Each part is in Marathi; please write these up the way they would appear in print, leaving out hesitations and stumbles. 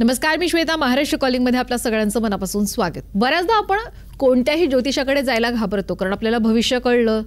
नमस्कार, मी श्वेता. महाराष्ट्र कॉलिंगमध्ये आपल्या सगळ्यांचं मनापासून स्वागत. बऱ्याचदा आपण कोणत्याही ज्योतिषाकडे जायला घाबरतो, कारण आपल्याला भविष्य कळलं,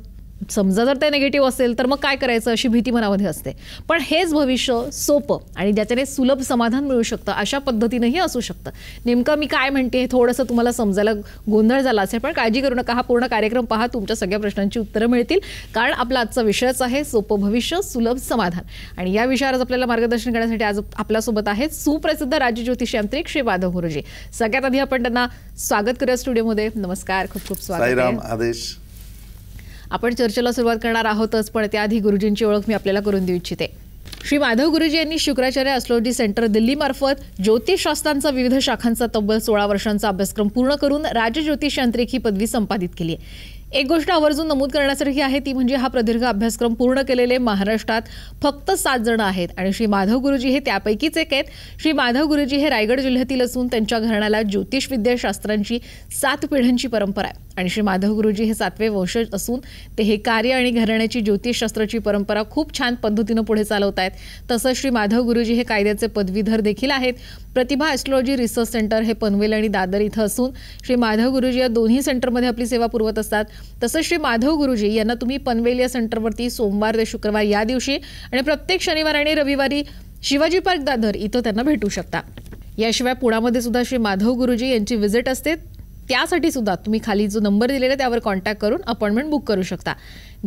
समजा जर ते निगेटिव्ह असेल तर मग काय करायचं अशी भीती मनामध्ये असते. पण हेच भविष्य सोपं आणि ज्याच्याने सुलभ समाधान मिळू शकतं अशा पद्धतीनेही असू शकतं. नेमकं मी काय म्हणते हे थोडंसं तुम्हाला समजायला गोंधळ झाला असेल, पण काळजी करू नका. हा पूर्ण कार्यक्रम पहा, तुमच्या सगळ्या प्रश्नांची उत्तरं मिळतील. कारण आपला आजचा विषयच आहे सोपं भविष्य सुलभ समाधान. आणि या विषयावर आपल्याला मार्गदर्शन करण्यासाठी आज आपल्यासोबत आहेत सुप्रसिद्ध राज्य ज्योतिष यांत्रिक श्री माधव गुरुजी. सगळ्यात आधी आपण त्यांना स्वागत करूया स्टुडिओमध्ये. नमस्कार, खूप खूप स्वागत आहे. आदेश. आपण चर्चेला सुरुवात करणार आहोतच, पण त्याआधी गुरुजींची ओळख मी आपल्याला करून देऊ इच्छिते. श्री माधव गुरुजी यांनी शुक्राचार्य ॲस्ट्रॉलॉजी सेंटर दिल्ली मार्फत ज्योतिषशास्त्रांचा विविध शाखांचा तब्बल 16 वर्षांचा अभ्यासक्रम पूर्ण करून राज्य ज्योतिष यांत्रिक ही पदवी संपादित केली आहे. एक गोष्ट आवर्जून नमूद करण्यासारखी आहे ती म्हणजे हा प्रदीर्घ अभ्यासक्रम पूर्ण केलेले महाराष्ट्रात फक्त 7 जण आहेत आणि श्री माधव गुरुजी हे त्यापैकीच एक आहेत. श्री माधव गुरुजी हे रायगड जिल्ह्यातील असून त्यांच्या घराण्याला ज्योतिष विद्याशास्त्रांची 7 पिढ्यांची परंपरा आहे आणि श्री माधव गुरुजी हे 7वे वंशज असून ते हे कार्य आणि घराण्याची ज्योतिषशास्त्राची परंपरा खूप छान पद्धतीनं पुढे चालवत आहेत. तसंच श्री माधव गुरुजी हे कायद्याचे पदवीधर देखील आहेत. प्रतिभा ॲस्ट्रॉलॉजी रिसर्च सेंटर हे पनवेल आणि दादर इथं असून श्री माधव गुरुजी या दोन्ही सेंटरमध्ये आपली सेवा पुरवत असतात. तसंच श्री माधव गुरुजी यांना तुम्ही पनवेल या सेंटरवरती सोमवार ते शुक्रवार या दिवशी आणि प्रत्येक शनिवार आणि रविवारी शिवाजी पार्क दादर इथं त्यांना भेटू शकता. याशिवाय पुण्यामध्ये सुद्धा श्री माधव गुरुजी यांची व्हिजिट असते. त्यासाठी सुद्धा तुम्ही खाली जो नंबर दिलेला आहे त्यावर कॉन्टॅक्ट करून अपॉइंटमेंट बुक करू शकता.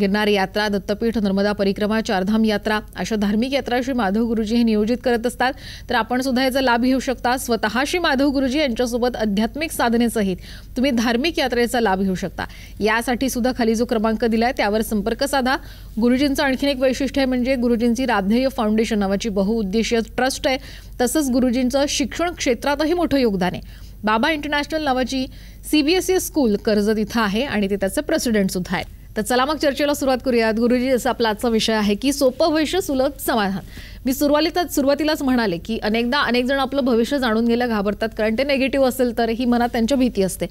गिरनार यात्रा, दत्तपीठ, नर्मदा परिक्रमा, चारधाम यात्रा अशा धार्मिक यात्रा श्री माधव गुरुजी हे नियोजित करत असतात. तर आपण सुद्धा याचा लाभ घेऊ शकता. स्वतः श्री माधव गुरुजी यांच्यासोबत आध्यात्मिक साधनेसहित तुम्ही धार्मिक यात्रेचा लाभ घेऊ शकता. यासाठी सुद्धा खाली जो क्रमांक दिला आहे त्यावर संपर्क साधा. गुरुजींचं आणखीन एक वैशिष्ट्य आहे म्हणजे गुरुजींची राधेय फाउंडेशन नावाची बहुउद्देशीय ट्रस्ट आहे. तसंच गुरुजींचं शिक्षण क्षेत्रातही मोठं योगदान आहे. बाबा इंटरनॅशनल नावाची CBSE स्कूल कर्जत इथं आहे आणि ते त्याचे प्रेसिडेंट सुद्धा आहेत. तर चला मग चर्चेला सुरुवात करूयात. गुरुजी, असा आपला आजचा विषय आहे की सोपं भविष्य सुलभ समाधान. मी सुरुवातीलाच म्हणाले की अनेक जण आपलं भविष्य जाणून घ्यायला घाबरतात, कारण ते निगेटिव्ह असेल तर ही मनात त्यांच्या भीती असते.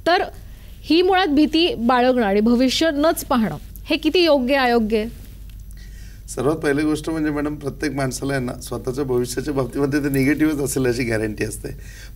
तर ही मुळात भीती बाळगणं आणि भविष्य नच पाहणं हे किती योग्य अयोग्य आहे? सर्वात पहिली गोष्ट म्हणजे मॅडम, प्रत्येक माणसाला आहे ना स्वतःच्या भविष्याच्या बाबतीमध्ये ते निगेटिव्हच असेल अशी गॅरंटी असते.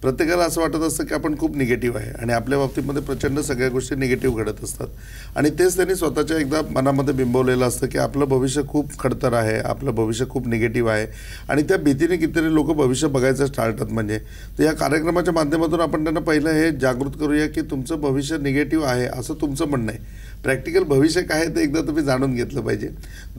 प्रत्येकाला असं वाटत असतं की आपण खूप निगेटिव्ह आहे आणि आपल्या बाबतीमध्ये प्रचंड सगळ्या गोष्टी निगेटिव्ह घडत असतात आणि तेच त्यांनी स्वतःच्या एकदा मनामध्ये बिंबवलेलं असतं की आपलं भविष्य खूप खडतर आहे, आपलं भविष्य खूप निगेटिव्ह आहे आणि त्या भीतीने कितीतरी लोक भविष्य बघायचं टाळतात. म्हणजे तर या कार्यक्रमाच्या माध्यमातून आपण त्यांना पहिलं हे जागृत करूया की तुमचं भविष्य निगेटिव्ह आहे असं तुमचं म्हणणं आहे. प्रॅक्टिकल भविष्य काय आहे ते एकदा तुम्ही जाणून घेतलं पाहिजे.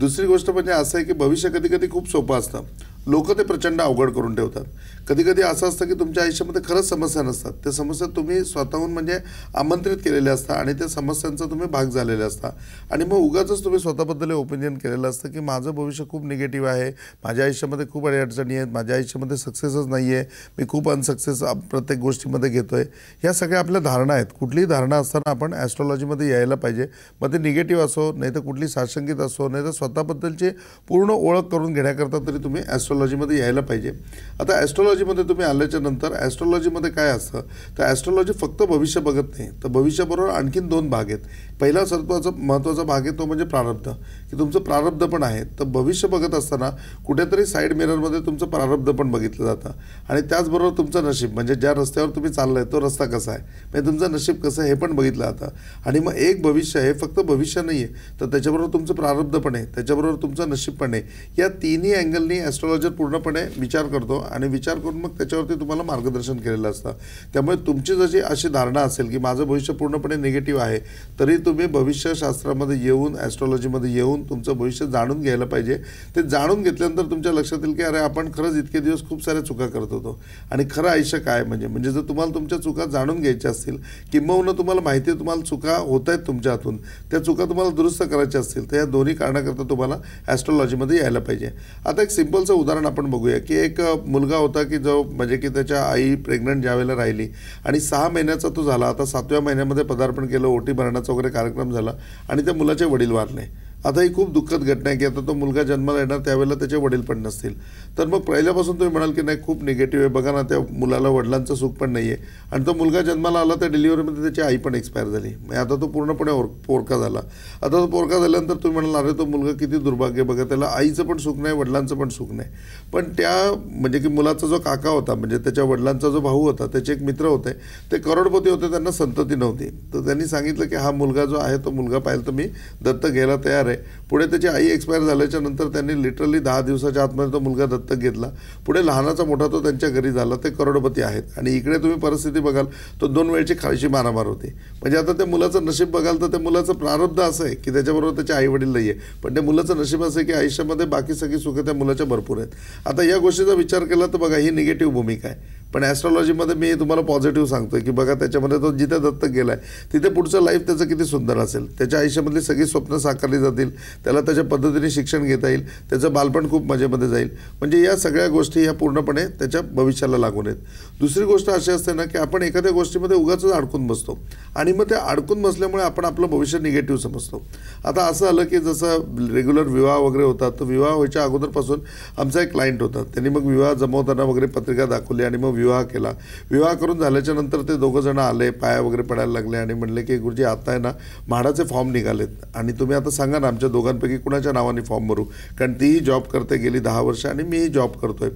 दुसरी गोष्ट म्हणजे असं आहे की भविष्य कधी कधी खूप सोपं असतं, लोक ते प्रचंड अवघड करून ठेवतात. कधी कधी असं असतं की तुमच्या आयुष्यामध्ये खरंच समस्या नसतात, त्या समस्या तुम्ही स्वतःहून म्हणजे आमंत्रित केलेल्या असतात आणि त्या समस्यांचा तुम्ही भाग झालेले असता आणि मग उगाचच तुम्ही स्वतःबद्दल ओपिनियन केलेलं असतं की माझं भविष्य खूप निगेटिव्ह आहे, माझ्या आयुष्यामध्ये खूप अडचणी आहेत, माझ्या आयुष्यामध्ये सक्सेसच नाही आहे, मी खूप अनसक्सेस प्रत्येक गोष्टीमध्ये घेतो आहे. ह्या सगळ्या आपल्या धारणा आहेत. कुठलीही धारणा असताना आपण ॲस्ट्रॉलॉजीमध्ये यायला पाहिजे. मग ते निगेटिव्ह असो, नाही तर कुठली साशंकित असो, नाही तर स्वतःबद्दलची पूर्ण ओळख करून घेण्याकरता तरी तुम्ही ॲस्ट्रॉलॉजीमध्ये यायला पाहिजे. आता ॲस्ट्रॉलॉजीमध्ये तुम्ही आल्याच्या नंतर ॲस्ट्रॉलॉजीमध्ये काय असतं तर ॲस्ट्रॉलॉजी फक्त भविष्य बघत नाही, तर भविष्याबरोबर आणखीन 2 भाग आहेत. पहिला महत्त्वाचा भाग आहे तो म्हणजे प्रारब्ध, की तुमचं प्रारब्ध पण आहे. तर भविष्य बघत असताना कुठेतरी साईड मिररमध्ये तुमचं प्रारब्ध पण बघितलं जातं आणि त्याचबरोबर तुमचं नशीब, म्हणजे ज्या रस्त्यावर तुम्ही चाललाय तो रस्ता कसा आहे, म्हणजे तुमचं नशीब कसं हे पण बघितलं जातं. आणि मग एक भविष्य हे फक्त भविष्य नाही आहे, तर त्याच्याबरोबर तुमचं प्रारब्ध पण आहे, त्याच्याबरोबर तुमचं नशीब पण आहे. या तिन्ही अँगलनी ॲस्ट्रॉलॉजर पूर्णपणे विचार करतो आणि विचार करून मग त्याच्यावरती तुम्हाला मार्गदर्शन केलेलं असतं. त्यामुळे तुमची जशी अशी धारणा असेल की माझं भविष्य पूर्णपणे निगेटिव्ह आहे, तरी तुम्ही भविष्यशास्त्रामध्ये येऊन ॲस्ट्रॉलॉजीमध्ये येऊन तुमचं भविष्य जाणून घ्यायला पाहिजे. ते जाणून घेतल्यानंतर तुमच्या लक्षात येईल की अरे आपण खरंच इतके दिवस खूप साऱ्या चुका करत होतो आणि खरं आयुष्य काय म्हणजे जर तुम्हाला तुमच्या चुका जाणून घ्यायच्या असतील, किंबहुना तुम्हाला माहिती आहे तुम्हाला चुका होत आहेत तुमच्या हातून, त्या चुका तुम्हाला दुरुस्त करायच्या असतील, तर या दोन्ही कारणाकरता तुम्हाला ॲस्ट्रॉलॉजीमध्ये यायला पाहिजे. आता एक सिम्पलचं उदाहरण आपण बघूया की एक मुलगा होता की जो म्हणजे की त्याच्या आई प्रेग्नंट ज्यावेळेला राहिली आणि 6 महिन्याचा तो झाला. आता 7व्या महिन्यामध्ये पदार्पण केलं, ओटी भरण्याचा वगैरे कार्यक्रम झाला आणि त्या मुलाचे वडील वारले. आता ही खूप दुःखद घटना आहे की आता तो मुलगा जन्माला येणार त्यावेळेला त्याचे वडील पण नसतील. तर मग पहिल्यापासून तुम्ही म्हणाल की नाही खूप निगेटिव्ह आहे, बघा ना त्या मुलाला वडिलांचं सुख पण नाही आहे आणि तो मुलगा जन्माला आला तर डिलिव्हरीमध्ये त्याची आई पण एक्सपायर झाली. मग आता तो पूर्णपणे पोरका झाला. आता तो पोरका झाल्यानंतर तुम्ही म्हणाल अरे तो मुलगा किती दुर्भाग्य, बघा त्याला आईचं पण सुख नाही वडिलांचं पण सुख नाही. पण त्या म्हणजे की मुलाचा जो काका होता म्हणजे त्याच्या वडिलांचा जो भाऊ होता त्याचे एक मित्र होते, ते करोडपती होते, त्यांना संतती नव्हती. तर त्यांनी सांगितलं की हा मुलगा जो आहे तो मुलगा पाहिजे तर मी दत्तक घ्यायला तयार आहे. पुढे त्याची आई एक्सपायर झाल्याच्या नंतर त्यांनी लिटरली 10 दिवसाच्या आतमध्ये तो मुलगा दत्तक घेतला. पुढे लहानाचा मोठा तो त्यांच्या घरी झाला. ते करोडपती आहेत आणि इकडे तुम्ही परिस्थिती बघाल तो 2 वेळची खायची मारामार होती. म्हणजे आता त्या मुलाचं नशीब बघाल तर त्या मुलाचं प्रारब्ध असं आहे की त्याच्याबरोबर त्याचे आई वडील नाही आहे, पण त्या मुलाचं नशीब असं आहे की आयुष्यामध्ये बाकी सगळी सुखं त्या मुलाच्या भरपूर आहेत. आता या गोष्टीचा विचार केला तर बघा ही निगेटिव्ह भूमिका आहे. पण ॲस्ट्रॉलॉजीमध्ये मी तुम्हाला पॉझिटिव्ह सांगतोय की बघा त्याच्यामध्ये तो जिथे दत्तक गेला आहे तिथे पुढचं लाईफ त्याचं किती सुंदर असेल. त्याच्या आयुष्यामधली सगळी स्वप्न साकारली जातील, त्याला त्याच्या पद्धतीने शिक्षण घेता येईल, त्याचं बालपण खूप मजेमध्ये जाईल. म्हणजे या सगळ्या गोष्टी ह्या पूर्णपणे त्याच्या भविष्याला लागून आहेत. दुसरी गोष्ट अशी असते ना की आपण एखाद्या गोष्टीमध्ये उगाच अडकून बसतो आणि मग ते अडकून बसल्यामुळे आपण आपलं भविष्य निगेटिव्ह समजतो. आता असं आलं की जसं रेग्युलर विवाह वगैरे होतात तर विवाह व्हायच्या अगोदरपासून आमचा एक क्लायंट होता, त्यांनी मग विवाह जमवताना वगैरे पत्रिका दाखवली आणि मग विवाह केला. विवाह करून झाल्याच्या नंतर ते दोघं जण आले, पाया वगैरे पडायला लागले आणि म्हणले की गुरुजी आता आहे ना म्हाडाचे फॉर्म निघालेत आणि तुम्ही आता सांगा ना आमच्या दोघांपैकी कुणाच्या नावाने फॉर्म भरू, कारण तीही जॉब करते गेली 10 वर्ष आणि मीही जॉब करतोय.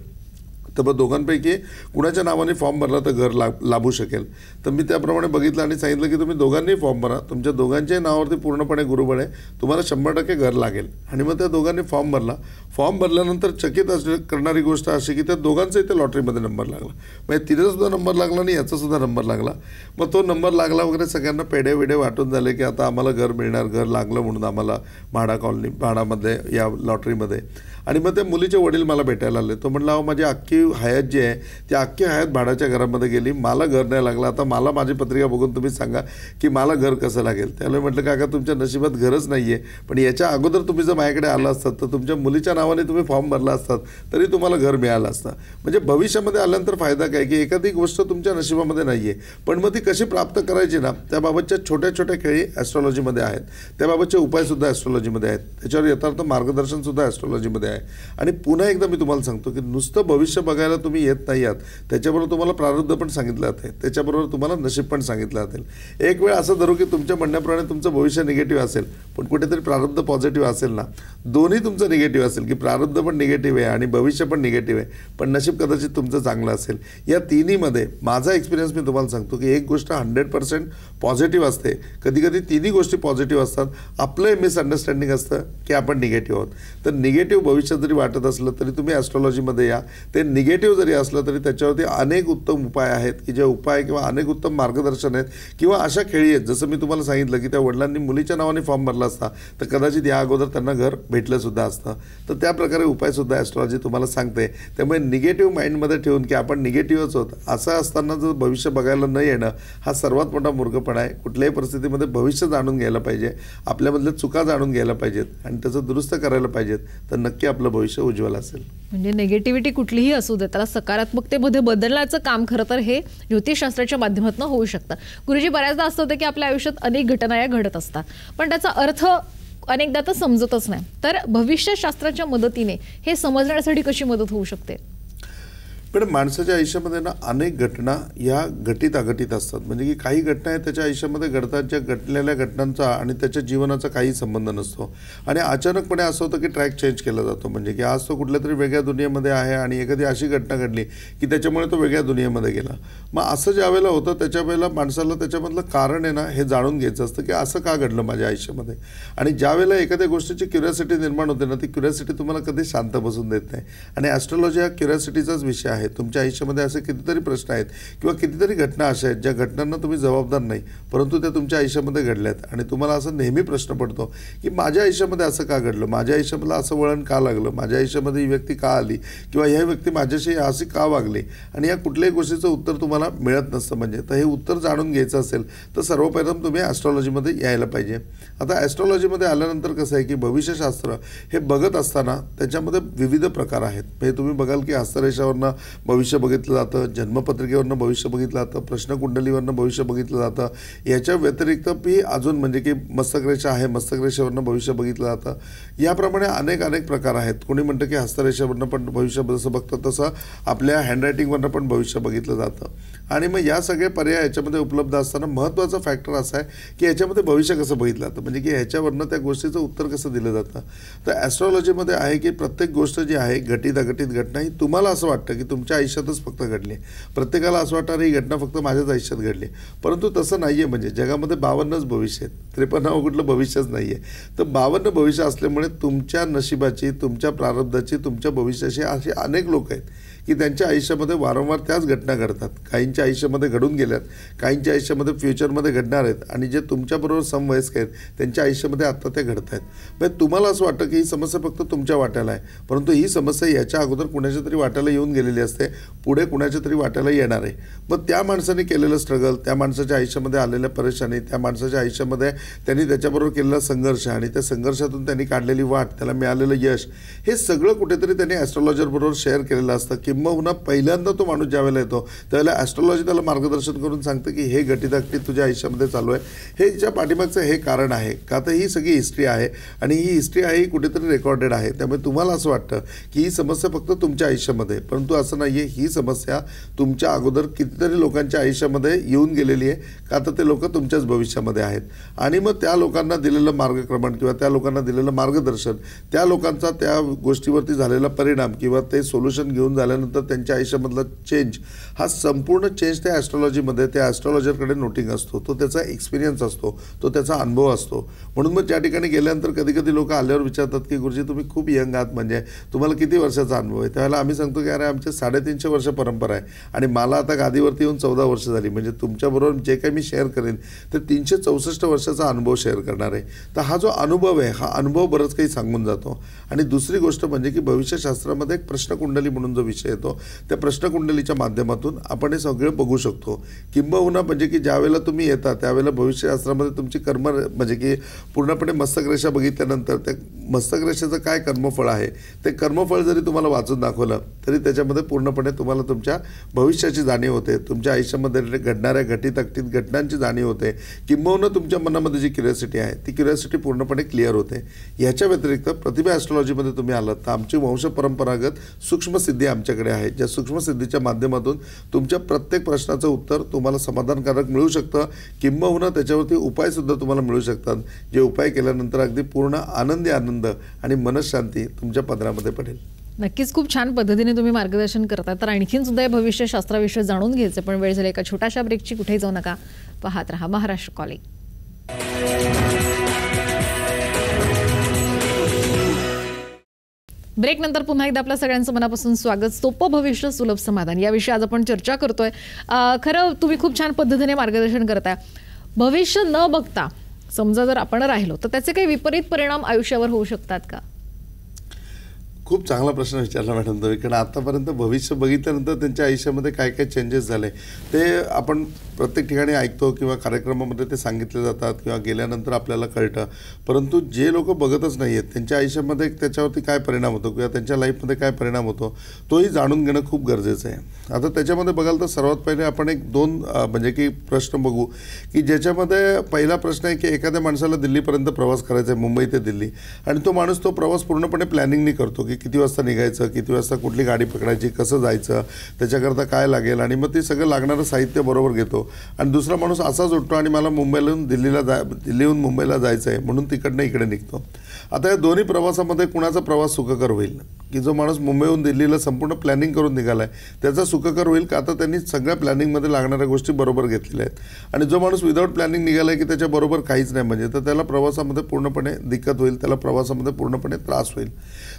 तर मग दोघांपैकी कुणाच्या नावाने फॉर्म भरला तर घर लाभू शकेल. तर मी त्याप्रमाणे बघितलं आणि सांगितलं की तुम्ही दोघांनी फॉर्म भरा, तुमच्या दोघांच्याही नावावरती पूर्णपणे गुरुबळ आहे, तुम्हाला 100% घर लागेल. आणि मग त्या दोघांनी फॉर्म भरला. फॉर्म भरल्यानंतर चकित करणारी गोष्ट अशी की त्या दोघांचा इथे लॉटरीमध्ये नंबर लागला. म्हणजे तिथे सुद्धा नंबर लागला आणि याचा सुद्धा नंबर लागला. मग तो नंबर लागला वगैरे सगळ्यांना पेढे वेढे वाटून झाले की आता आम्हाला घर मिळणार, घर लागलं म्हणून आम्हाला म्हाडामध्ये या लॉटरीमध्ये. आणि मग त्या मुलीचे वडील मला भेटायला आले. तो म्हटला अहो माझी अख्खी हयात जी आहे ती अख्खी हयात भाड्याच्या घरामध्ये गेली, मला घर नाही लागलं, आता मला माझी पत्रिका बघून तुम्ही सांगा की मला घर कसं लागेल. त्याला म्हटलं काका तुमच्या नशिबात घरच नाही आहे, पण याच्या अगोदर तुम्ही जर माझ्याकडे आला असतात तर तुमच्या मुलीच्या नावाने तुम्ही फॉर्म भरला असतात तरी तुम्हाला घर मिळालं असतं. म्हणजे भविष्यामध्ये आल्यानंतर फायदा काय की एखादी गोष्ट तुमच्या नशिबामध्ये नाही आहे, पण मग ती कशी प्राप्त करायची ना त्याबाबतच्या छोट्या छोट्या खेळी ॲस्ट्रॉलॉजीमध्ये आहेत, त्याबाबतचे उपायसुद्धा ॲस्ट्रॉलॉजीमध्ये आहेत, त्याच्यावर यथार्थ मार्गदर्शनसुद्धा ॲस्ट्रॉलॉजीमध्ये आहे. आणि पुन्हा एकदा मी तुम्हाला सांगतो की नुसतं भविष्य बघायला तुम्ही येत नाही आहात, त्याच्याबरोबर तुम्हाला प्रारब्ध पण सांगितलं जाते, त्याच्याबरोबर तुम्हाला नशीब पण सांगितलं जातील. एक वेळ असं धरू की तुमच्या म्हणण्याप्रमाणे तुमचं भविष्य निगेटिव्ह असेल पण कुठेतरी प्रारब्ध पॉझिटिव्ह असेल ना, दोन्ही तुमचं निगेटिव्ह असेल की प्रारब्ध पण निगेटिव्ह आहे आणि भविष्य पण निगेटिव्ह आहे, पण नशीब कदाचित तुमचं चांगलं असेल. या तिन्हीमध्ये माझा एक्सपिरियन्स मी तुम्हाला सांगतो की एक गोष्ट 100% पॉझिटिव्ह असते, कधी कधी तिन्ही गोष्टी पॉझिटिव्ह असतात. आपलं मिसअंडरस्टँडिंग असतं की आपण निगेटिव्ह आहोत. तर निगेटिव्ह भविष्य जरी वाटत असलं तरी तुम्ही ॲस्ट्रॉलॉजीमध्ये या, ते निगेटिव्ह जरी असलं तरी त्याच्यावरती अनेक उत्तम उपाय आहेत की जे उपाय किंवा अनेक उत्तम मार्गदर्शन आहेत किंवा अशा खेळी आहेत. जसं मी तुम्हाला सांगितलं की त्या वडिलांनी मुलीच्या नावाने फॉर्म भरला असता तर कदाचित या अगोदर त्यांना घर भेटलं सुद्धा असतं. तर त्या प्रकारे उपायसुद्धा ॲस्ट्रॉलॉजी तुम्हाला सांगते. त्यामुळे निगेटिव्ह माइंडमध्ये ठेवून की आपण निगेटिव्हच होत असं असताना जर भविष्य बघायला न येणं हा सर्वात मोठा मूर्खपणा आहे. कुठल्याही परिस्थितीमध्ये भविष्य जाणून घ्यायला पाहिजे, आपल्यामधल्या चुका जाणून घ्यायला पाहिजेत आणि त्याचं दुरुस्त करायला पाहिजेत, तर नक्की आपलं भविष्य उज्ज्वल असेल. म्हणजे निगेटिव्हिटी कुठलीही असू दे त्याला सकारात्मकतेमध्ये बदलण्याचं काम खरं तर हे ज्योतिषशास्त्राच्या माध्यमातून होऊ शकतं. गुरुजी बऱ्याचदा असं होतं की आपल्या आयुष्यात अनेक घटना या घडत असतात पण त्याचा अर्थ अनेकदा तर समजतच नाही. तर भविष्यशास्त्राच्या मदतीने हे समजण्यासाठी कशी मदत होऊ शकते? पण माणसाच्या आयुष्यामध्ये ना अनेक घटना या घटित अघटित असतात. म्हणजे की काही घटना आहेत त्याच्या आयुष्यामध्ये घडतात ज्या घडलेल्या घटनांचा आणि त्याच्या जीवनाचा काही संबंध नसतो आणि अचानकपणे असं होतं की ट्रॅक चेंज केला जातो. म्हणजे की आज तो कुठल्या तरी वेगळ्या दुनियेमध्ये आहे आणि एखादी अशी घटना घडली की त्याच्यामुळे तो वेगळ्या दुनियेमध्ये गेला. मग असं ज्या वेळेला होतं त्याच्या वेळेला माणसाला त्याच्यामधलं कारण आहे ना हे जाणून घ्यायचं असतं की असं का घडलं माझ्या आयुष्यामध्ये. आणि ज्या वेळेला एखाद्या गोष्टीची क्युरिओसिटी निर्माण होते ना ती क्युरिओसिटी तुम्हाला कधी शांत बसून देत नाही. आणि ॲस्ट्रॉलॉजी हा क्युरिओसिटीचाच विषय आहे. तुमच्या आयुष्यामध्ये असे कितीतरी प्रश्न आहेत किंवा कितीतरी घटना अशा आहेत ज्या घटनांना तुम्ही जबाबदार नाही परंतु त्या तुमच्या आयुष्यामध्ये घडल्यात आणि तुम्हाला असं नेहमी प्रश्न पडतो की माझ्या आयुष्यामध्ये असं का घडलं, माझ्या आयुष्यामध्ये असं वळण का लागलं, माझ्या आयुष्यामध्ये ही व्यक्ती का आली किंवा ह्या व्यक्ती माझ्याशी अशी का वागली आणि या कुठल्याही गोष्टीचं उत्तर तुम्हाला मिळत नसतं. म्हणजे तर हे उत्तर जाणून घ्यायचं असेल तर सर्वप्रथम तुम्ही ॲस्ट्रॉलॉजीमध्ये यायला पाहिजे. आता ॲस्ट्रॉलॉजीमध्ये आल्यानंतर कसं आहे की भविष्यशास्त्र हे बघत असताना त्याच्यामध्ये विविध प्रकार आहेत. म्हणजे तुम्ही बघाल की हस्तरेषावरनं भविष्य बघितलं जातं, जन्मपत्रिकेवरनं भविष्य बघितलं जातं, प्रश्नकुंडलीवरनं भविष्य बघितलं जातं. याच्या व्यतिरिक्त बी अजून म्हणजे की मस्तकरेषा आहे, मस्तकरेषेवरनं भविष्य बघितलं जातं. याप्रमाणे अनेक प्रकार आहेत. कोणी म्हणतं की हस्तरेषेवरनं पण भविष्य जसं बघतं तसं आपल्या हँडरायटिंगवरनं पण भविष्य बघितलं जातं. आणि मग या सगळे पर्याय याच्यामध्ये उपलब्ध असताना महत्त्वाचा फॅक्टर असा आहे की याच्यामध्ये भविष्य कसं बघितलं जातं, म्हणजे की ह्याच्यावरनं त्या गोष्टीचं उत्तर कसं दिलं जातं. तर ॲस्ट्रॉलॉजीमध्ये आहे की प्रत्येक गोष्ट जी आहे घटित अघटित घटना ही तुम्हाला असं वाटतं की तुमच्या आयुष्यातच फक्त घडली. प्रत्येकाला असं वाटतं ही घटना फक्त माझ्याच आयुष्यात घडली, परंतु तसं नाही आहे. म्हणजे जगामध्ये 52च भविष्य आहेत, 53 कुठलं भविष्यच नाही आहे. तर 52 भविष्य असल्यामुळे तुमच्या नशिबाची, तुमच्या प्रारब्धाची, तुमच्या भविष्याची असे अनेक लोक आहेत की त्यांच्या आयुष्यामध्ये वारंवार त्याच घटना घडतात. काहींच्या आयुष्यामध्ये घडून गेल्यात, काहींच्या आयुष्यामध्ये फ्युचरमध्ये घडणार आहेत, आणि जे तुमच्याबरोबर समवयस्क आहेत त्यांच्या आयुष्यामध्ये आत्ता ते घडत आहेत. म्हणजे तुम्हाला असं वाटतं की ही समस्या फक्त तुमच्या वाट्याला आहे, परंतु ही समस्या याच्या अगोदर कुणाच्या तरी वाट्याला येऊन गेलेली असते, पुढे कुणाच्या तरी वाट्याला येणार आहे. मग त्या माणसाने केलेलं स्ट्रगल, त्या माणसाच्या आयुष्यामध्ये आलेल्या परेशानी, त्या माणसाच्या आयुष्यामध्ये त्यांनी त्याच्याबरोबर केलेला संघर्ष आणि त्या संघर्षातून त्यांनी काढलेली वाट, त्याला मिळालेलं यश, हे सगळं कुठेतरी त्यांनी ॲस्ट्रॉलॉजरबरोबर शेअर केलेलं असतं. किंबहुना पहिल्यांदा तो माणूस ज्यावेळेला येतो त्यावेळेला ॲस्ट्रॉलॉजी त्याला मार्गदर्शन करून सांगतं की हे घटित तुझ्या आयुष्यामध्ये चालू आहे, हे तिच्या पाठीमागचं हे कारण आहे का. तर ही सगळी हिस्ट्री आहे आणि ही हिस्ट्री आहे ही कुठेतरी रेकॉर्डेड आहे. त्यामुळे तुम्हाला असं वाटतं की ही समस्या फक्त तुमच्या आयुष्यामध्ये, परंतु असं नाही आहे. ही समस्या तुमच्या अगोदर कितीतरी लोकांच्या आयुष्यामध्ये येऊन गेलेली आहे का, तर ते लोक तुमच्याच भविष्यामध्ये आहेत. आणि मग त्या लोकांना दिलेलं मार्गक्रमण किंवा त्या लोकांना दिलेलं मार्गदर्शन, त्या लोकांचा त्या गोष्टीवरती झालेला परिणाम किंवा ते सोल्युशन घेऊन झाल्यानंतर त्यांच्या आयुष्यामधला चेंज, हा संपूर्ण चेंज त्या ॲस्ट्रॉलॉजीमध्ये त्या ॲस्ट्रॉलॉजरकडे नोटिंग असतो. तो त्याचा एक्सपिरियन्स असतो, तो त्याचा अनुभव असतो. म्हणून मग त्या ठिकाणी गेल्यानंतर कधी लोक आल्यावर विचारतात की गुरुजी तुम्ही खूप यंग आहात, म्हणजे तुम्हाला किती वर्षाचा अनुभव आहे. त्यावेळेला आम्ही सांगतो की अरे आमचे 350 वर्ष परंपरा आहे आणि मला आता गादीवरती येऊन 14 वर्ष झाली. म्हणजे तुमच्याबरोबर जे काही मी शेअर करेन ते 364 वर्षाचा अनुभव शेअर करणार आहे. तर हा जो अनुभव आहे, हा अनुभव बरंच काही सांगून जातो. आणि दुसरी गोष्ट म्हणजे की भविष्यशास्त्रामध्ये एक प्रश्नकुंडली म्हणून जो विषय येतो, त्या प्रश्नकुंडलीच्या माध्यमातून आपण हे सगळं बघू शकतो. किंबहुना म्हणजे की ज्यावेळेला तुम्ही येता त्यावेळेला भविष्यशास्त्रामध्ये तुमची कर्म म्हणजे की पूर्णपणे मस्तकरेषा बघितल्यानंतर त्या मस्तकरेषेचं काय कर्मफळ आहे, ते कर्मफळ जरी तुम्हाला वाचून दाखवलं तरी त्याच्यामध्ये पूर्णपणे तुम्हाला तुमच्या भविष्याची जाणीव होते, तुमच्या आयुष्यामध्ये घडणाऱ्या घटित अघटित घटनांची जाणीव होते. किंबहुना तुमच्या मनामध्ये जी क्युरिओसिटी आहे ती क्युरिओसिटी पूर्णपणे क्लिअर होते. याच्या व्यतिरिक्त प्रतिभा ॲस्ट्रॉलॉजीमध्ये तुम्ही आलात तर आमची वंशपरंपरागत सूक्ष्मसिद्धी आमच्याकडे आहे, ज्या सूक्ष्मसिद्धीच्या माध्यमातून तुमच्या प्रत्येक प्रश्नाचं उत्तर तुम्हाला समाधानकारक मिळू शकतं. किंबहुना त्याच्यावरती उपायसुद्धा तुम्हाला मिळू शकतात, जे उपाय केल्यानंतर अगदी पूर्ण आनंदी आनंद आणि मनशांती तुमच्या पदरामध्ये पडेल. नक्कीच खूप छान पद्धतीने तुम्ही मार्गदर्शन करता. तर आणखीन सुद्धा या भविष्यशास्त्राविषयी जाणून घ्यायचं, पण वेळ झाली एका छोट्याशा ब्रेकची. कुठेही जाऊ नका, पाहत रहा महाराष्ट्र कॉलिंग. ब्रेक नंतर पुन्हा एकदा आपल्या सगळ्यांचं मनापासून स्वागत. सोपं भविष्य सुलभ समाधान याविषयी आज आपण चर्चा करतोय. खरं तुम्ही खूप छान पद्धतीने मार्गदर्शन करताय. भविष्य न बघता समजा जर आपण राहिलो तर त्याचे काही विपरीत परिणाम आयुष्यावर होऊ शकतात का? खूप चांगला प्रश्न विचारला मॅडम तुम्ही, कारण आतापर्यंत भविष्य बघितल्यानंतर त्यांच्या आयुष्यामध्ये काय काय चेंजेस झाले ते आपण प्रत्येक ठिकाणी ऐकतो किंवा कार्यक्रमामध्ये ते सांगितले जातात किंवा गेल्यानंतर आपल्याला कळतं. परंतु जे लोक बघतच नाही आहेत त्यांच्या आयुष्यामध्ये त्याच्यावरती काय परिणाम होतो किंवा त्यांच्या लाईफमध्ये काय परिणाम होतो तोही जाणून घेणं खूप गरजेचं आहे. आता त्याच्यामध्ये बघाल तर सर्वात पहिले आपण एक दोन म्हणजे की प्रश्न बघू की ज्याच्यामध्ये पहिला प्रश्न आहे की एखाद्या माणसाला दिल्लीपर्यंत प्रवास करायचा आहे, मुंबई ते दिल्ली, आणि तो माणूस तो प्रवास पूर्णपणे प्लॅनिंगनी करतो की किती वाजता निघायचं, किती वाजता कुठली गाडी पकडायची, कसं जायचं, त्याच्याकरता काय लागेल, आणि मग ते सगळं लागणारं साहित्य बरोबर घेतो. आणि दुसरा माणूस असाच उठतो आणि मला मुंबईहून दिल्लीहून मुंबईला जायचं आहे म्हणून तिकडनं इकडे निघतो. आता या दोन्ही प्रवासामध्ये कुणाचा प्रवास सुखकर होईल? की जो माणूस मुंबईहून दिल्लीला संपूर्ण प्लॅनिंग करून निघाला आहे त्याचा सुखकर होईल का? आता त्यांनी सगळ्या प्लॅनिंगमध्ये लागणाऱ्या गोष्टी बरोबर घेतलेल्या आहेत. आणि जो माणूस विदाऊट प्लॅनिंग निघाला आहे की त्याच्याबरोबर काहीच नाही म्हणजे, तर त्याला प्रवासामध्ये पूर्णपणे दिक्कत होईल, त्याला प्रवासामध्ये पूर्णपणे त्रास होईल.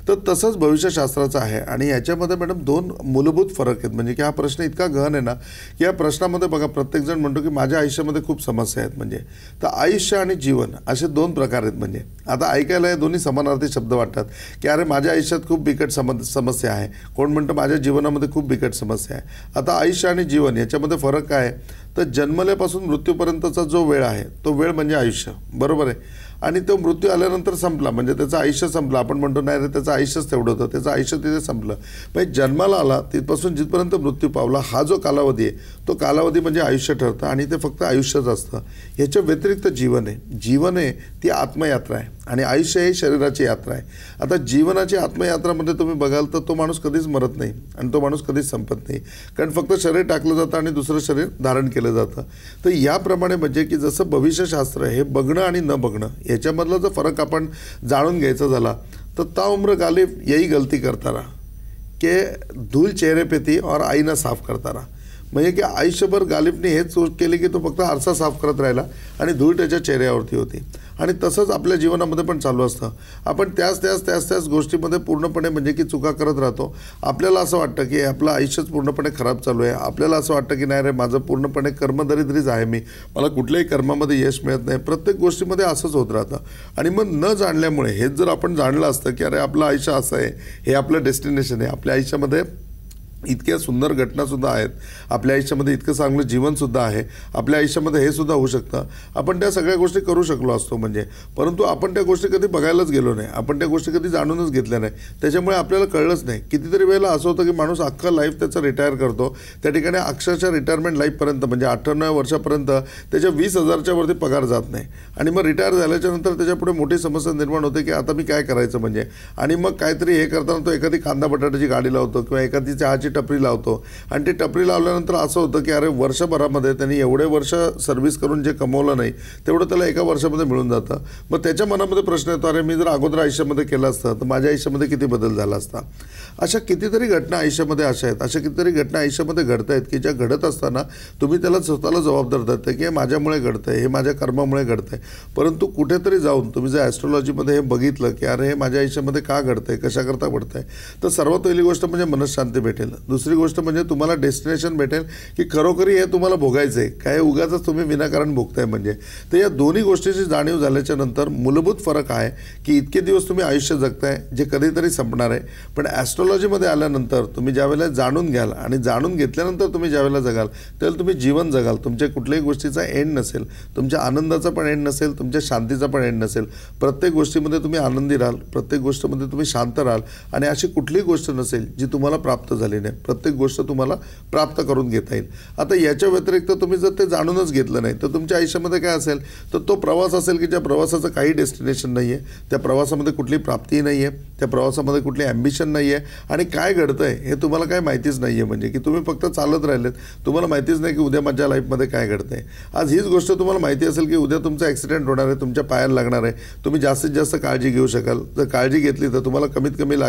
तर तसंच भविष्यशास्त्राचं आहे. आणि याच्यामध्ये मॅडम दोन मूलभूत फरक आहेत. म्हणजे की हा प्रश्न इतका गहन आहे ना की या प्रश्नामध्ये बघा प्रत्येकजण म्हणतो की माझ्या आयुष्यामध्ये खूप समस्या आहेत. म्हणजे तर आयुष्य आणि जीवन असे दोन प्रकार आहेत. म्हणजे आता ऐकायला हे दोन्ही समानार्थी शब्द वाटतात की अरे माझ्या आयुष्यात खूप बिकट समस्या आहे, कोण म्हणतं माझ्या जीवनामध्ये खूप बिकट समस्या आहे. आता आयुष्य आणि जीवन याच्यामध्ये फरक काय आहे तर जन्मल्यापासून मृत्यूपर्यंतचा जो वेळ आहे तो वेळ म्हणजे आयुष्य, बरोबर आहे. आणि तो मृत्यू आल्यानंतर संपला, म्हणजे त्याचं आयुष्य संपलं. आपण म्हणतो नाही रे त्याचं आयुष्यच तेवढं होतं, त्याचं आयुष्य तिथे संपलं. म्हणजे जन्माला आला तिथपासून जिथपर्यंत मृत्यू पावला हा जो कालावधी आहे तो कालावधी म्हणजे आयुष्य ठरतं आणि ते फक्त आयुष्यच असतं. ह्याच्या व्यतिरिक्त जीवन आहे. जीवन आहे ती आत्मयात्रा आहे आणि आयुष्य ही शरीराची यात्रा आहे. आता जीवनाची आत्मयात्रामध्ये तुम्ही बघाल तर तो माणूस कधीच मरत नाही आणि तो माणूस कधीच संपत नाही, कारण फक्त शरीर टाकलं जातं आणि दुसरं शरीर धारण केलं जातं. तर याप्रमाणे म्हणजे की जसं भविष्यशास्त्र हे बघणं आणि न बघणं याच्यामधला जो फरक आपण जाणून घ्यायचा झाला तर ता उम्र गालिब यही गलती करता रहा के धूल चेहरे पे थी और आईना साफ करता रहा. म्हणजे की आयुष्यभर गालिबने हेच चूक केली की तो फक्त आरसा साफ करत राहिला आणि धूळ त्याच्या चेहऱ्यावरती होती. आणि तसंच आपल्या जीवनामध्ये पण चालू असतं. आपण त्याच गोष्टीमध्ये पूर्णपणे म्हणजे की चुका करत राहतो. आपल्याला असं वाटतं की आपलं आयुष्यच पूर्णपणे खराब चालू आहे. आपल्याला असं वाटतं की नाही रे माझं पूर्णपणे कर्मदरिद्रीच आहे, मला कुठल्याही कर्मामध्ये यश मिळत नाही. प्रत्येक गोष्टीमध्ये असंच होत राहतं. आणि मग न जाणल्यामुळे हेच जर आपण जाणलं असतं की अरे आपलं आयुष्य असं आहे, हे आपलं डेस्टिनेशन आहे, आपल्या आयुष्यामध्ये इतक्या सुंदर घटनासुद्धा आहेत, आपल्या आयुष्यामध्ये इतकं चांगलं जीवनसुद्धा आहे, आपल्या आयुष्यामध्ये हे सुद्धा होऊ शकतं, आपण त्या सगळ्या गोष्टी करू शकलो असतो म्हणजे. परंतु आपण त्या गोष्टी कधी बघायलाच गेलो नाही, आपण त्या गोष्टी कधी जाणूनच घेतल्या नाही. त्याच्यामुळे आपल्याला कळलंच नाही. कितीतरी वेळेला असं होतं की माणूस अख्खा लाईफ त्याचं रिटायर करतो, त्या ठिकाणी अक्षरशः रिटायरमेंट लाईफपर्यंत म्हणजे 98व्या वर्षापर्यंत त्याच्या 20,000च्या वरती पगार जात नाही. आणि मग रिटायर झाल्याच्या नंतर त्याच्यापुढे मोठी समस्या निर्माण होते की आता मी काय करायचं म्हणजे. आणि मग काहीतरी हे करताना तो एखादी कांदा बटाट्याची गाडी लावतो किंवा एखादी चहाची टपरी लावतो आणि ती टपरी लावल्यानंतर असं होतं की अरे वर्षभरामध्ये त्यांनी एवढे वर्ष सर्व्हिस करून जे कमवलं नाही तेवढं त्याला एका वर्षामध्ये मिळून जातं. मग त्याच्या मनामध्ये प्रश्न येतो अरे मी जर अगोदर आयुष्यामध्ये केलं असतं तर माझ्या आयुष्यामध्ये किती बदल झाला असता. अशा कितीतरी घटना आयुष्यामध्ये अशा आहेत, अशा कितीतरी घटना आयुष्यामध्ये घडत आहेत की ज्या घडत असताना तुम्ही त्याला स्वतःला जबाबदार धरता की हे माझ्यामुळे घडतं आहे, हे माझ्या कर्मामुळे घडतं आहे. परंतु कुठेतरी जाऊन तुम्ही जर ॲस्ट्रॉलॉजीमध्ये हे बघितलं की अरे हे माझ्या आयुष्यामध्ये का घडतं आहे, कशाकरता घडतं आहे, तर सर्वात पहिली गोष्ट म्हणजे मनशांती भेटेल. दुसरी गोष्ट म्हणजे तुम्हाला डेस्टिनेशन भेटेल की खरोखरी हे तुम्हाला भोगायचं आहे, काय उगाचच तुम्ही विनाकारण भोगताय म्हणजे. तर या दोन्ही गोष्टीची जाणीव झाल्याच्या नंतर मूलभूत फरक आहे की इतके दिवस तुम्ही आयुष्य जगताय जे कधीतरी संपणार आहे. पण ॲस्ट्रॉलॉजीमध्ये आल्यानंतर तुम्ही ज्यावेळेला जाणून घ्याल आणि जाणून घेतल्यानंतर तुम्ही ज्यावेळेला जगाल त्यावेळेला तुम्ही जीवन जगाल. तुमच्या कुठल्याही गोष्टीचा एंड नसेल, तुमच्या आनंदाचा पण एंड नसेल, तुमच्या शांतीचा पण एंड नसेल. प्रत्येक गोष्टीमध्ये तुम्ही आनंदी राहाल, प्रत्येक गोष्टीमध्ये तुम्ही शांत राहाल आणि अशी कुठलीही गोष्ट नसेल जी तुम्हाला प्राप्त झाली नाही. प्रत्येक गोष्ट तुम्हाला प्राप्त करून घेता येईल. आता याच्या व्यतिरिक्त तुम्ही जर ते जाणूनच घेतलं नाही तर तुमच्या आयुष्यामध्ये काय असेल तर तो प्रवास असेल की ज्या प्रवासाचं काही डेस्टिनेशन नाही आहे, त्या प्रवासामध्ये कुठली प्राप्ती नाही आहे, त्या प्रवासामध्ये कुठली ॲम्बिशन नाही आहे आणि काय घडतं आहे हे तुम्हाला काय माहितीच नाही आहे. म्हणजे की तुम्ही फक्त चालत राहिलेत, तुम्हाला माहितीच नाही की उद्या माझ्या लाईफमध्ये काय घडतं आहे. आज हीच गोष्ट तुम्हाला माहिती असेल की उद्या तुमचा ॲक्सिडेंट होणार आहे, तुमच्या पायाला लागणार आहे, तुम्ही जास्तीत जास्त काळजी घेऊ शकाल. जर काळजी घेतली तर तुम्हाला कमीत कमी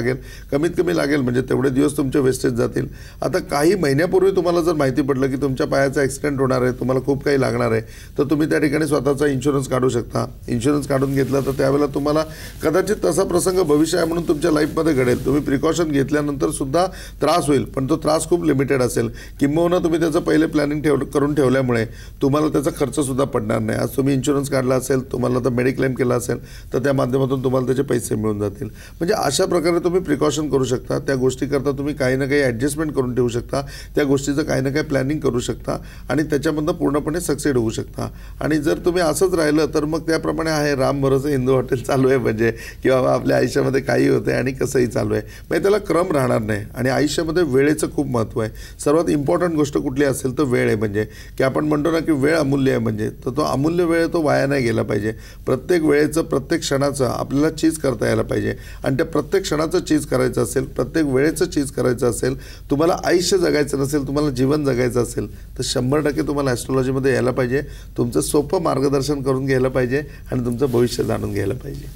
लागेल म्हणजे तेवढे दिवस तुमचे वेस्टेज जातील. आता काही महिन्यापूर्वी तुम्हाला जर माहिती पडलं की तुमच्या पायाचा ॲक्सिडेंट होणार आहे, तुम्हाला खूप काही लागणार आहे, तर तुम्ही त्या ठिकाणी स्वतःचा इन्शुरन्स काढू शकता. इन्शुरन्स काढून घेतला तर त्यावेळेला तुम्हाला कदाचित तसा प्रसंग भविष्य आहे म्हणून तुमच्या लाईफमध्ये घडेल. तुम्ही प्रिकॉशन घेतल्यानंतर सुद्धा त्रास होईल, पण तो त्रास खूप लिमिटेड असेल. किंबहुना तुम्ही त्याचं पहिले प्लॅनिंग करून ठेवल्यामुळे तुम्हाला त्याचा खर्चसुद्धा पडणार नाही. आज तुम्ही इन्शुरन्स काढला असेल, तुम्हाला तर मेडिक्लेम केला असेल तर त्या माध्यमातून तुम्हाला त्याचे पैसे मिळून जातील. म्हणजे अशा प्रकारे तुम्ही प्रिकॉशन करू शकता. त्या गोष्टीकरता तुम्ही काही ना काही ॲडजस्टमेंट करून ठेवू शकता, त्या गोष्टीचं काही ना काही प्लॅनिंग करू शकता आणि त्याच्यामधनं पूर्णपणे सक्सेड होऊ शकता. आणि जर तुम्ही असंच राहिलं तर मग त्याप्रमाणे आहे राम भरोसे हिंदू हॉटेल चालू आहे म्हणजे किंवा आपल्या आयुष्यामध्ये काही होतं आहे आणि कसंही चालू आहे, म्हणजे त्याला क्रम राहणार नाही. आणि आयुष्यामध्ये वेळेचं खूप महत्त्व आहे. सर्वात इम्पॉर्टंट गोष्ट कुठली असेल तर वेळ आहे. म्हणजे की आपण म्हणतो ना की वेळ अमूल्य आहे, म्हणजे तर तो अमूल्य वेळ तो वाया नाही गेला पाहिजे. प्रत्येक वेळेचं प्रत्येक क्षणाचं आपल्याला चीज करता यायला पाहिजे आणि त्या प्रत्येक क्षणाचं चीज करायचं असेल, प्रत्येक वेळेचं चीज करायचं असेल, तुम्हाला आयुष्य जगायचं नसेल, तुम्हाला जीवन जगायचं असेल तर 100% तुम्हाला ॲस्ट्रॉलॉजीमध्ये यायला पाहिजे. तुमचं सोपं मार्गदर्शन करून घ्यायला पाहिजे आणि तुमचं भविष्य जाणून घ्यायला पाहिजे.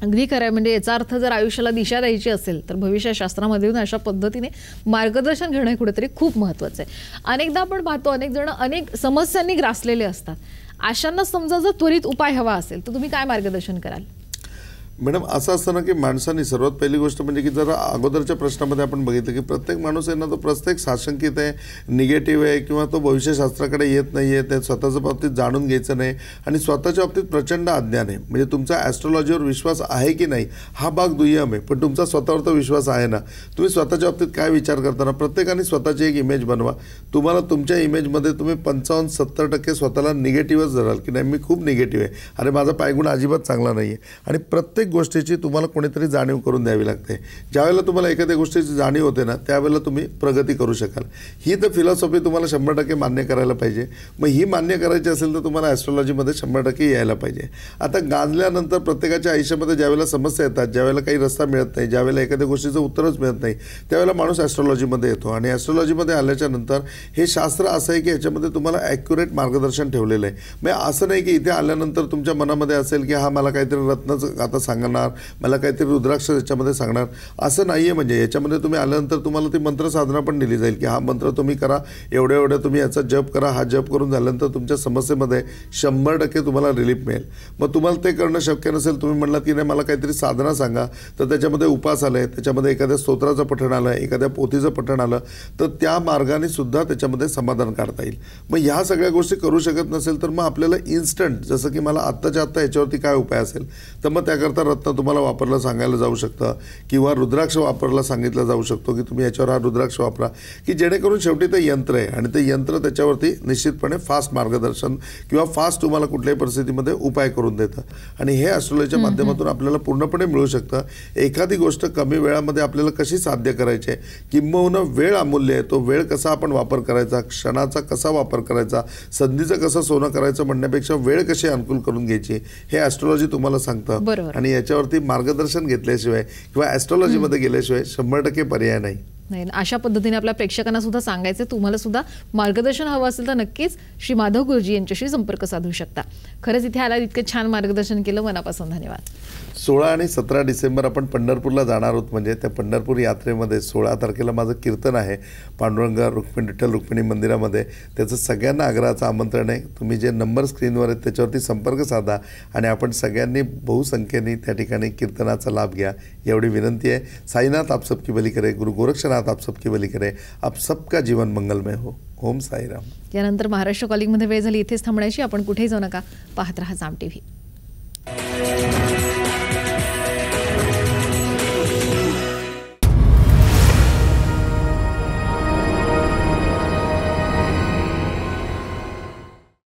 अगदी खरं आहे. म्हणजे याचा अर्थ जर आयुष्याला दिशा द्यायची असेल तर भविष्यशास्त्रामधून अशा पद्धतीने मार्गदर्शन घेणं हे कुठेतरी खूप महत्त्वाचं आहे. अनेकदा आपण पाहतो अनेक जण अनेक समस्यांनी ग्रासलेले असतात. अशांना समजा जर त्वरित उपाय हवा असेल तर तुम्ही काय मार्गदर्शन कराल? मॅडम असं असतं ना की माणसाने सर्वात पहिली गोष्ट म्हणजे की जरा अगोदरच्या प्रश्नामध्ये आपण बघितलं की प्रत्येक माणूस आहे ना तो प्रत्येक साशंकित आहे, निगेटिव्ह आहे किंवा तो भविष्यशास्त्राकडे येत नाही आहे, त्या स्वतःच्या बाबतीत जाणून घ्यायचं नाही आणि स्वतःच्या बाबतीत प्रचंड अज्ञान आहे. म्हणजे तुमचा ॲस्ट्रॉलॉजीवर विश्वास आहे की नाही हा भाग दुय्यम आहे, पण तुमचा स्वतःवर तो विश्वास आहे ना. तुम्ही स्वतःच्या बाबतीत काय विचार करताना प्रत्येकाने स्वतःची एक इमेज बनवा. तुम्हाला तुमच्या इमेजमध्ये तुम्ही 55-70% स्वतःला निगेटिव्हच धराल की नाही मी खूप निगेटिव्ह आहे, अरे माझा पायगुण अजिबात चांगला नाही आहे. आणि प्रत्येक गोष्टीची तुम्हाला कोणीतरी जाणीव करून द्यावी लागते. ज्यावेळेला तुम्हाला एखाद्या गोष्टीची जाणीव होते ना त्यावेळेला तुम्ही प्रगती करू शकाल. ही तर फिलॉसॉफी तुम्हाला 100% मान्य करायला पाहिजे. मग ही मान्य करायची असेल तर तुम्हाला ॲस्ट्रॉलॉजीमध्ये 100% यायला पाहिजे. आता गांजल्यानंतर प्रत्येकाच्या आयुष्यामध्ये ज्यावेळेला समस्या येतात, ज्यावेळेला काही रस्ता मिळत नाही, ज्यावेळेला एखाद्या गोष्टीचं उत्तरच मिळत नाही, त्यावेळेला माणूस ॲस्ट्रॉलॉजीमध्ये येतो. आणि ॲस्ट्रॉलॉजीमध्ये आल्याच्या नंतर हे शास्त्र असं आहे की याच्यामध्ये तुम्हाला ॲक्युरेट मार्गदर्शन ठेवलेलं आहे. म्हणजे असं नाही की इथे आल्यानंतर तुमच्या मनामध्ये असेल की हा मला काहीतरी रत्नाचं आता सांगणार, मला काहीतरी रुद्राक्ष याच्यामध्ये सांगणार, असं नाही आहे. म्हणजे याच्यामध्ये तुम्ही आल्यानंतर तुम्हाला ती मंत्रसाधना पण दिली जाईल की हा मंत्र तुम्ही करा, एवढ्या तुम्ही याचा जप करा. हा जप करून झाल्यानंतर तुमच्या समस्येमध्ये 100% तुम्हाला रिलीफ मिळेल. मग तुम्हाला ते करणं शक्य नसेल, तुम्ही म्हणलात की नाही मला काहीतरी साधना सांगा, तर त्याच्यामध्ये उपास आले, त्याच्यामध्ये एखाद्या स्तोत्राचं पठण आलं, एखाद्या पोथीचं पठण आलं, तर त्या मार्गाने सुद्धा त्याच्यामध्ये समाधान काढता येईल. मग ह्या सगळ्या गोष्टी करू शकत नसेल तर मग आपल्याला इन्स्टंट जसं की मला आत्ताच्या आत्ता याच्यावरती काय उपाय असेल तर मग त्याकरता रत्न तुम्हाला वापरला सांगायला जाऊ शकतं किंवा रुद्राक्ष वापरला सांगितलं जाऊ शकतो की तुम्ही याच्यावर हा रुद्राक्ष वापरा, की जेणेकरून शेवटी ते यंत्र आहे आणि ते यंत्र त्याच्यावरती निश्चितपणे फास्ट मार्गदर्शन किंवा फास्ट तुम्हाला कुठल्याही परिस्थितीमध्ये उपाय करून देतं. आणि हे ॲस्ट्रॉलॉजीच्या माध्यमातून आपल्याला पूर्णपणे मिळू शकतं. एखादी गोष्ट कमी वेळामध्ये आपल्याला कशी साध्य करायची आहे, किंबहुना वेळ अमूल्य आहे, तो वेळ कसा आपण वापर करायचा, क्षणाचा कसा वापर करायचा, संधीचं कसं सोनं करायचं म्हणण्यापेक्षा वेळ कशी अनुकूल करून घ्यायची हे ॲस्ट्रॉलॉजी तुम्हाला सांगतं. आणि याच्यावरती मार्गदर्शन घेतल्याशिवाय किंवा ॲस्ट्रॉलॉजीमध्ये गेल्याशिवाय 100% पर्याय नाही. अशा पद्धतीने आपल्या प्रेक्षकांना सुद्धा सांगायचं, तुम्हाला सुद्धा मार्गदर्शन हवं असेल तर नक्कीच श्री माधव गुरुजी यांच्याशी संपर्क साधू शकता. खरंच इथे आला इतकं छान मार्गदर्शन केलं, मनापासून धन्यवाद. 16 आणि 17 डिसेंबर आपण पंढरपूरला जाणार आहोत. म्हणजे त्या पंढरपूर यात्रेमध्ये 16 तारखेला माझं कीर्तन आहे पांडुरंग विठ्ठल रुक्मिणी मंदिरामध्ये. त्याचं सगळ्यांना आग्रहाचं आमंत्रण आहे. तुम्ही जे नंबर स्क्रीनवर आहेत त्याच्यावरती संपर्क साधा आणि आपण सगळ्यांनी बहुसंख्येने त्या ठिकाणी कीर्तनाचा लाभ घ्या एवढी विनंती आहे. साईनाथ आप सबकी भली करे, गुरु गोरक्षनाथ आप सबकी भली करे, आप सबका जीवन मंगलमय हो. ओम साईराम. यानंतर महाराष्ट्र कॉलिंगमध्ये वेळ झाली इथेच थांबण्याची. आपण कुठेही जाऊ नका, पाहत रहा जाम TV.